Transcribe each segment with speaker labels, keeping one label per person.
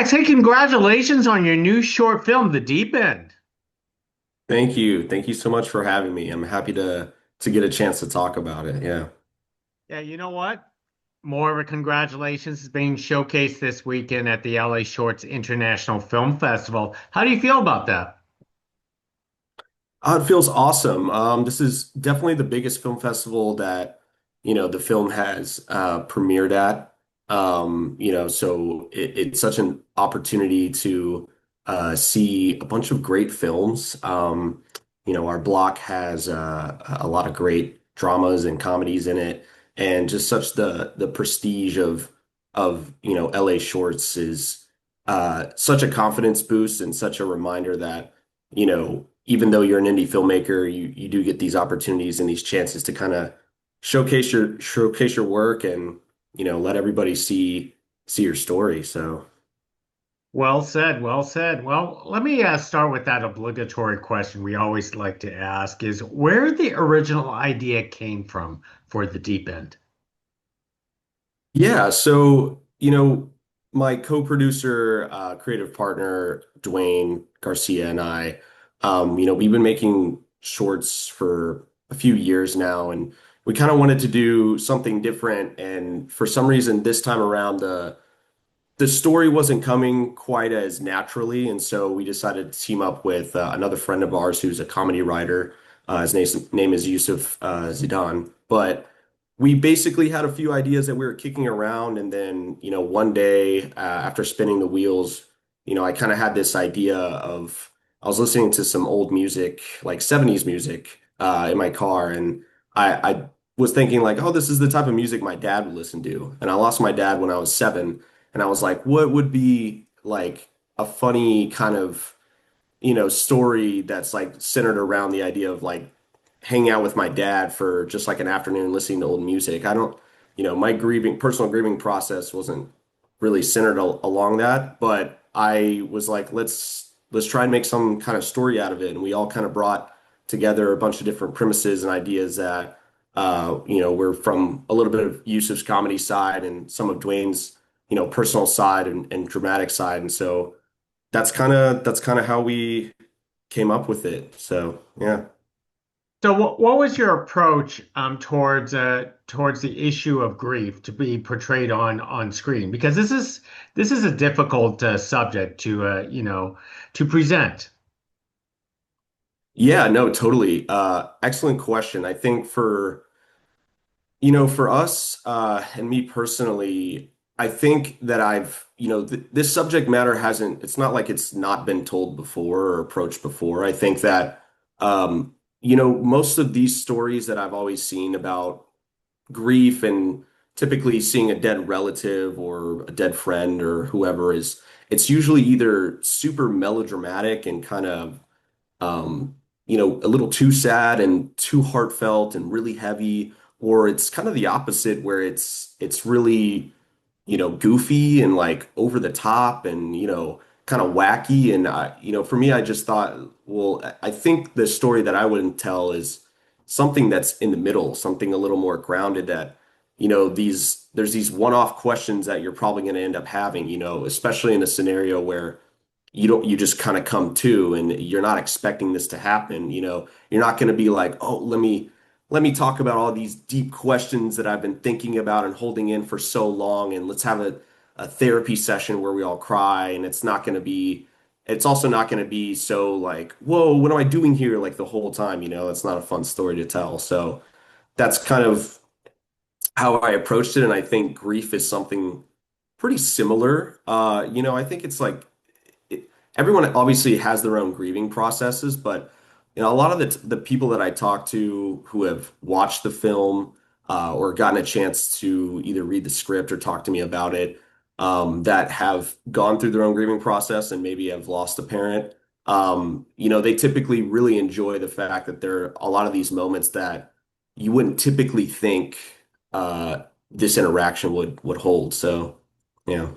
Speaker 1: Max, hey, congratulations on your new short film, The Deep End.
Speaker 2: Thank you. Thank you so much for having me. I'm happy to get a chance to talk about it. Yeah.
Speaker 1: Yeah, you know what? More of a congratulations is being showcased this weekend at the LA Shorts International Film Festival. How do you feel about that?
Speaker 2: It feels awesome. This is definitely the biggest film festival that, the film has premiered at. So it's such an opportunity to see a bunch of great films. Our block has a lot of great dramas and comedies in it, and just such the prestige of LA Shorts is such a confidence boost and such a reminder that even though you're an indie filmmaker, you do get these opportunities and these chances to kind of showcase your work and let everybody see your story. So
Speaker 1: Well said, well said. Well, let me start with that obligatory question we always like to ask is where the original idea came from for The Deep End.
Speaker 2: yeah, my co-producer, creative partner Dwayne Garcia and I, we've been making shorts for a few years now, and we kind of wanted to do something different. And for some reason, this time around, the story wasn't coming quite as naturally, and so we decided to team up with another friend of ours who's a comedy writer. His name is Yusuf Zidan. But we basically had a few ideas that we were kicking around, and then one day after spinning the wheels, I kind of had this idea of I was listening to some old music, like 70s music, in my car, and I was thinking like, oh, this is the type of music my dad would listen to, and I lost my dad when I was 7. And I was like, what would be like a funny kind of, story that's like centered around the idea of like hanging out with my dad for just like an afternoon listening to old music. I don't, my personal grieving process wasn't really centered along that, but I was like, let's try and make some kind of story out of it. And we all kind of brought together a bunch of different premises and ideas that we're from a little bit of Yusuf's comedy side and some of Dwayne's, personal side and dramatic side. And so that's kind of how we came up with it. So yeah.
Speaker 1: So what was your approach towards the issue of grief to be portrayed on screen? Because this is a difficult subject to to present.
Speaker 2: Yeah, no, totally. Excellent question. I think for us, and me personally, I think that this subject matter it's not like it's not been told before or approached before. I think that, most of these stories that I've always seen about grief and typically seeing a dead relative or a dead friend or whoever it's usually either super melodramatic and kind of a little too sad and too heartfelt and really heavy, or it's kind of the opposite where it's really, goofy and like over the top and, kind of wacky. And for me, I just thought, well, I think the story that I wouldn't tell is something that's in the middle, something a little more grounded that, there's these one-off questions that you're probably going to end up having, especially in a scenario where you just kind of come to and you're not expecting this to happen. You're not going to be like, oh, let me talk about all these deep questions that I've been thinking about and holding in for so long, and let's have a therapy session where we all cry. And it's also not going to be so like, whoa, what am I doing here, like the whole time. It's not a fun story to tell. So that's kind of how I approached it. And I think grief is something pretty similar. I think it's like everyone obviously has their own grieving processes, but a lot of the people that I talk to who have watched the film or gotten a chance to either read the script or talk to me about it, that have gone through their own grieving process and maybe have lost a parent, they typically really enjoy the fact that there are a lot of these moments that you wouldn't typically think uh, this interaction would hold. So, yeah.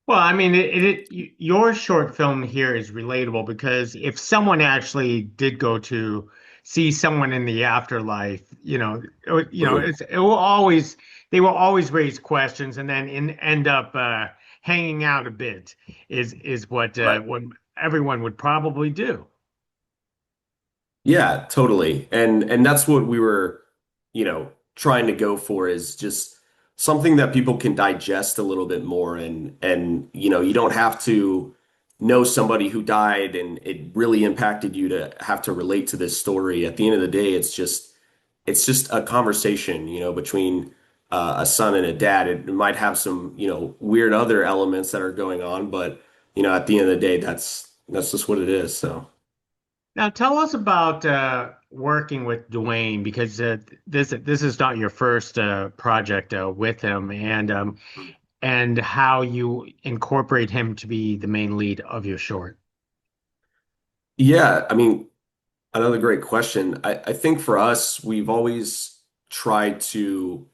Speaker 1: Well, I mean, your short film here is relatable because if someone actually did go to see someone in the afterlife,
Speaker 2: Mhm.
Speaker 1: it will always they will always raise questions and then end up hanging out a bit is
Speaker 2: Right.
Speaker 1: what everyone would probably do.
Speaker 2: Yeah, totally. And that's what we were, trying to go for is just something that people can digest a little bit more and you don't have to know somebody who died and it really impacted you to have to relate to this story. At the end of the day, it's just a conversation, between a son and a dad. It might have some, weird other elements that are going on, but at the end of the day, that's just what it is. So.
Speaker 1: Now, tell us about working with Dwayne because this is not your first project with him, and how you incorporate him to be the main lead of your short.
Speaker 2: Yeah, I mean, another great question. I think for us, we've always tried to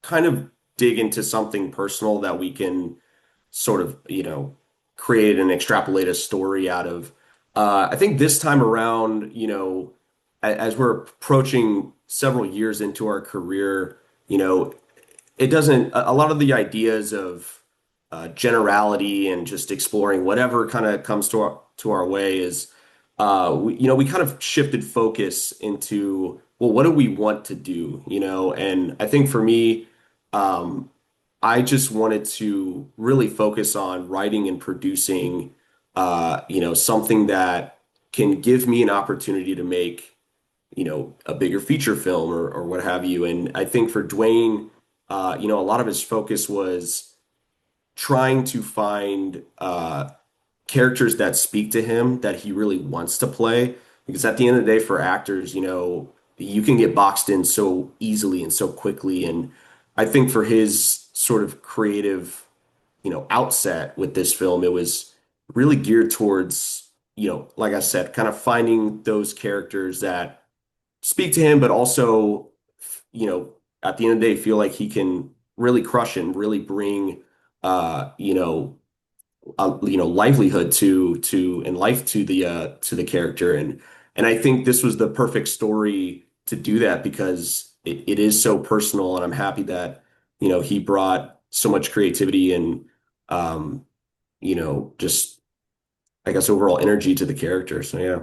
Speaker 2: kind of dig into something personal that we can sort of, create and extrapolate a story out of. I think this time around, as we're approaching several years into our career, you know, it doesn't, a lot of the ideas of generality and just exploring whatever kind of comes to our way is, we kind of shifted focus into, well, what do we want to do, and I think for me, um, I just wanted to really focus on writing and producing, something that can give me an opportunity to make, a bigger feature film or what have you. And I think for Dwayne, a lot of his focus was trying to find characters that speak to him that he really wants to play. Because at the end of the day, for actors, you can get boxed in so easily and so quickly. And I think for his sort of creative, outset with this film, it was really geared towards, like I said, kind of finding those characters that speak to him, but also, you know, at the end of the day, feel like he can really crush and really bring, uh, you know, livelihood to and life to the character. And I think this was the perfect story to do that because it is so personal, and I'm happy that, he brought so much creativity and, um, just, I guess, overall energy to the character. So yeah.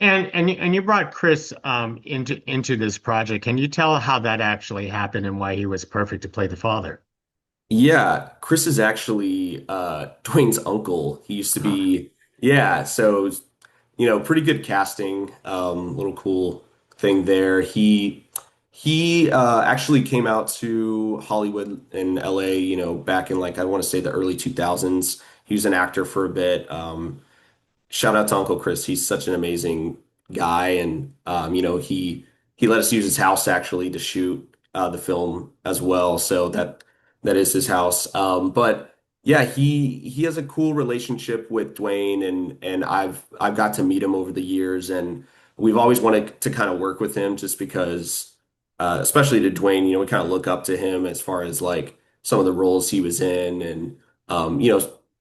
Speaker 1: And you brought Chris into this project. Can you tell how that actually happened and why he was perfect to play the father?
Speaker 2: Yeah, Chris is actually Dwayne's uncle. He used to be, yeah, so pretty good casting. Little cool thing there. He actually came out to Hollywood in LA, back in, like, I want to say the early 2000s. He was an actor for a bit. Shout out to Uncle Chris. He's such an amazing guy, and he let us use his house actually to shoot the film as well. So that is his house. But yeah, he has a cool relationship with Dwayne, and I've got to meet him over the years, and we've always wanted to kind of work with him just because, especially to Dwayne, we kind of look up to him as far as like some of the roles he was in, and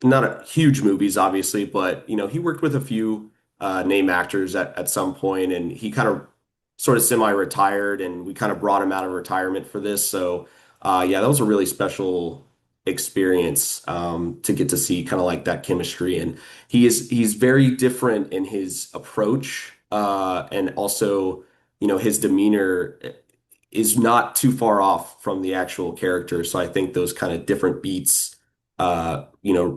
Speaker 2: not huge movies, obviously, but he worked with a few name actors at some point, and he kind of sort of semi-retired, and we kind of brought him out of retirement for this. So, yeah, that was a really special experience to get to see kind of like that chemistry. And he's very different in his approach, and also, his demeanor is not too far off from the actual character. So I think those kind of different beats,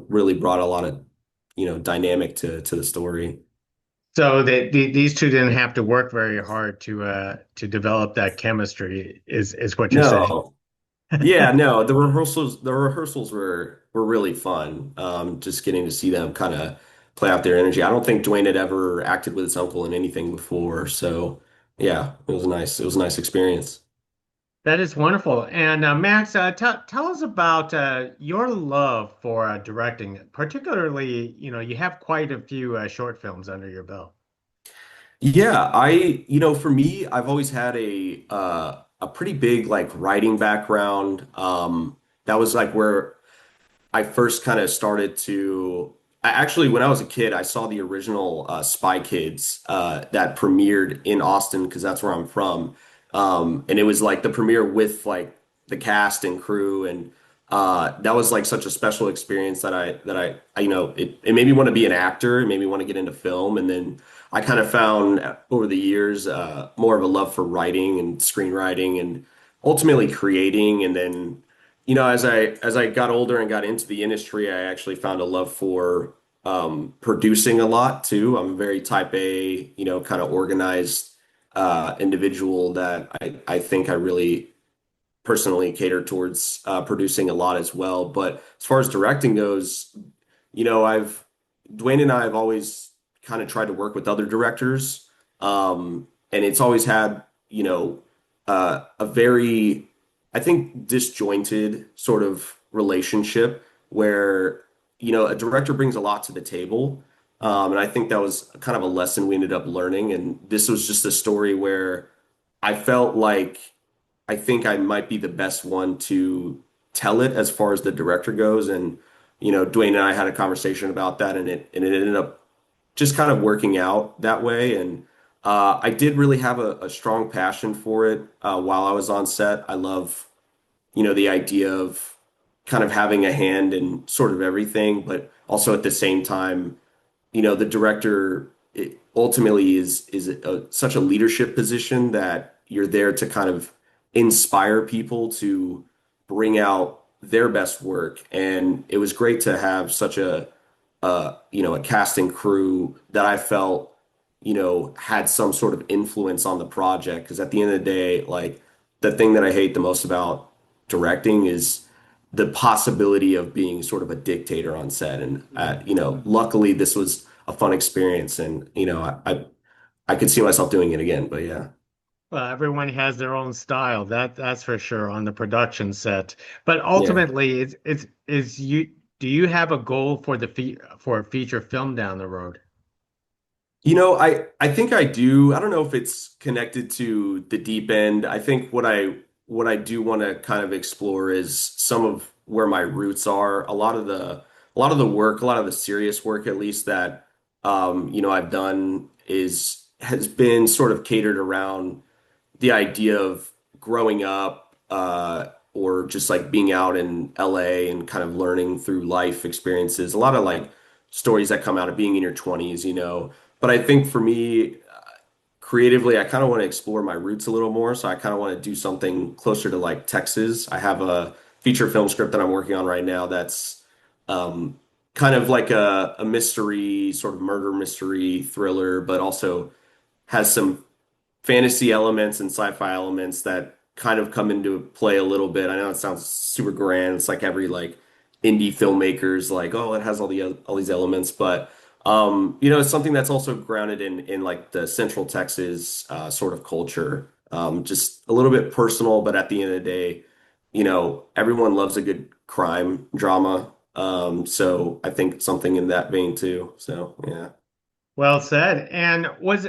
Speaker 2: really brought a lot of, dynamic to the story.
Speaker 1: So these two didn't have to work very hard to develop that chemistry, is what you're saying.
Speaker 2: No, yeah, no, the rehearsals were really fun. Just getting to see them kind of play out their energy. I don't think Dwayne had ever acted with his uncle in anything before, so yeah, it was nice. It was a nice experience.
Speaker 1: That is wonderful. And Max, tell us about your love for directing. Particularly, you have quite a few short films under your belt.
Speaker 2: Yeah, for me, I've always had a pretty big like writing background. That was like where I first kind of started to. Actually, when I was a kid, I saw the original Spy Kids that premiered in Austin because that's where I'm from. And it was like the premiere with like the cast and crew, and that was like such a special experience that it made me want to be an actor, it made me want to get into film, and then I kind of found over the years more of a love for writing and screenwriting and ultimately creating. And then, as I got older and got into the industry, I actually found a love for producing a lot too. I'm a very type A, kind of organized individual that I think I really personally cater towards producing a lot as well. But as far as directing goes, I've Dwayne and I have always kind of tried to work with other directors, and it's always had, a very, I think, disjointed sort of relationship where, a director brings a lot to the table. And I think that was kind of a lesson we ended up learning. And this was just a story where I felt like I think I might be the best one to tell it as far as the director goes. And, Dwayne and I had a conversation about that, and it ended up just kind of working out that way. And I did really have a strong passion for it while I was on set. I love, the idea of kind of having a hand in sort of everything, but also at the same time, the director ultimately is such a leadership position that you're there to kind of inspire people to bring out their best work. And it was great to have such a cast and crew that I felt, had some sort of influence on the project. Because at the end of the day, like the thing that I hate the most about directing is the possibility of being sort of a dictator on set. And luckily this was a fun experience, and I could see myself doing it again. But yeah,
Speaker 1: Well, everyone has their own style. That's for sure on the production set. But
Speaker 2: yeah.
Speaker 1: ultimately, is you do you have a goal for for a feature film down the road?
Speaker 2: I think I do. I don't know if it's connected to the deep end. I think what I do want to kind of explore is some of where my roots are. A lot of the work, a lot of the serious work at least that I've done is has been sort of catered around the idea of growing up or just like being out in LA and kind of learning through life experiences. A lot of like stories that come out of being in your 20s. But I think for me, creatively, I kind of want to explore my roots a little more. So I kind of want to do something closer to like Texas. I have a feature film script that I'm working on right now that's um, kind of like a mystery, sort of murder mystery thriller, but also has some fantasy elements and sci-fi elements that kind of come into play a little bit. I know it sounds super grand. It's like every like indie filmmakers like, oh, it has all these elements, but it's something that's also grounded in like the Central Texas sort of culture. Just a little bit personal, but at the end of the day, everyone loves a good crime drama. So I think something in that vein too. So yeah.
Speaker 1: Well said. And was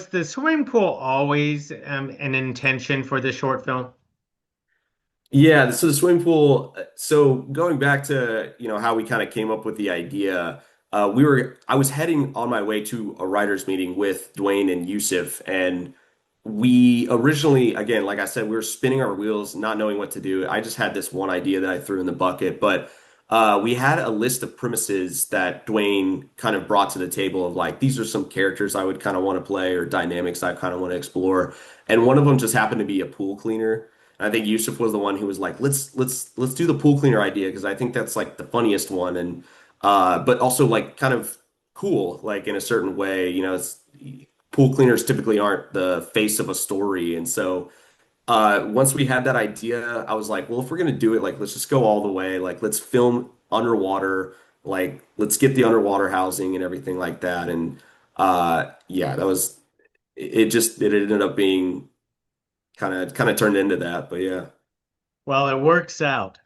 Speaker 1: the swimming pool always an intention for the short film?
Speaker 2: Yeah, so the swimming pool. So going back to, how we kind of came up with the idea, I was heading on my way to a writers meeting with Dwayne and Yusuf, and we originally, again, like I said, we were spinning our wheels, not knowing what to do. I just had this one idea that I threw in the bucket, but we had a list of premises that Dwayne kind of brought to the table of like, these are some characters I would kind of want to play or dynamics I kind of want to explore. And one of them just happened to be a pool cleaner. I think Yusuf was the one who was like, let's do the pool cleaner idea because I think that's like the funniest one, and but also like kind of cool, like in a certain way. It's pool cleaners typically aren't the face of a story, and so once we had that idea, I was like, well, if we're gonna do it, like let's just go all the way. Like let's film underwater, like let's get the underwater housing and everything like that. And yeah, that was it ended up being kind of turned into that, but yeah.
Speaker 1: Well, it works out.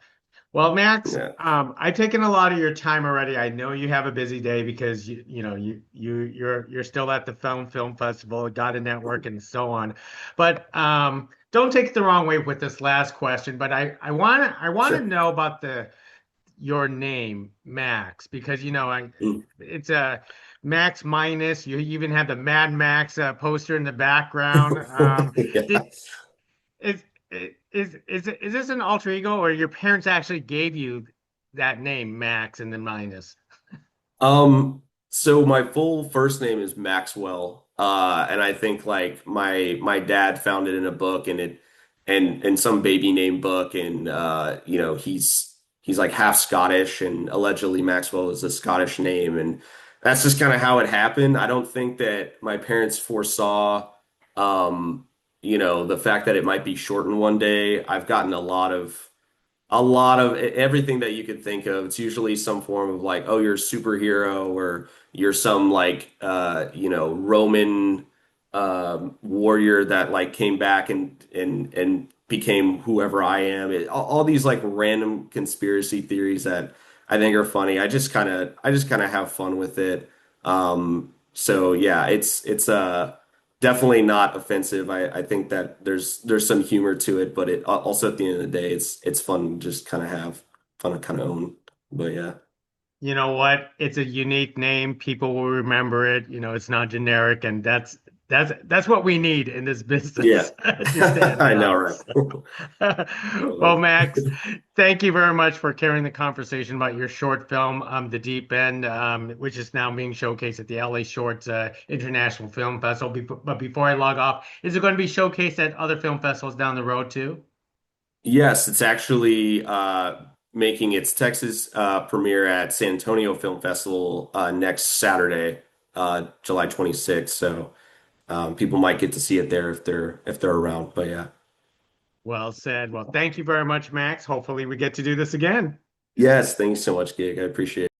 Speaker 1: Well, Max,
Speaker 2: Yeah,
Speaker 1: I've taken a lot of your time already. I know you have a busy day because you're still at the film festival, got a network and so on. But don't take it the wrong way with this last question. But I want to
Speaker 2: sure.
Speaker 1: know about the your name, Max, because
Speaker 2: Mm.
Speaker 1: it's a Max Minus. You even have the Mad Max poster in the background.
Speaker 2: Yeah.
Speaker 1: Did is is this an alter ego, or your parents actually gave you that name, Max, and then minus?
Speaker 2: So my full first name is Maxwell. And I think like my dad found it in a book and some baby name book and you know, he's like half Scottish and allegedly Maxwell is a Scottish name and that's just kind of how it happened. I don't think that my parents foresaw um, you know, the fact that it might be shortened one day. I've gotten a lot of everything that you could think of. It's usually some form of like, oh, you're a superhero or you're some like you know, Roman warrior that like came back and became whoever I am. All these like random conspiracy theories that I think are funny. I just kind of have fun with it. So yeah, it's definitely not offensive. I think that there's some humor to it, but it also at the end of the day, it's fun to just kind of have fun to kind of own. But yeah,
Speaker 1: You know what? It's a unique name. People will remember it. It's not generic, and that's what we need in this
Speaker 2: yeah,
Speaker 1: business to stand
Speaker 2: I know,
Speaker 1: out.
Speaker 2: right?
Speaker 1: So, well,
Speaker 2: Totally.
Speaker 1: Max, thank you very much for carrying the conversation about your short film, The Deep End, which is now being showcased at the LA Shorts International Film Festival. But before I log off, is it going to be showcased at other film festivals down the road too?
Speaker 2: Yes, it's actually making its Texas premiere at San Antonio Film Festival next Saturday, July 26th. So people might get to see it there if they're around. But yeah.
Speaker 1: Well said. Well, thank you very much, Max. Hopefully, we get to do this again.
Speaker 2: Yes, thanks so much, Gig. I appreciate it.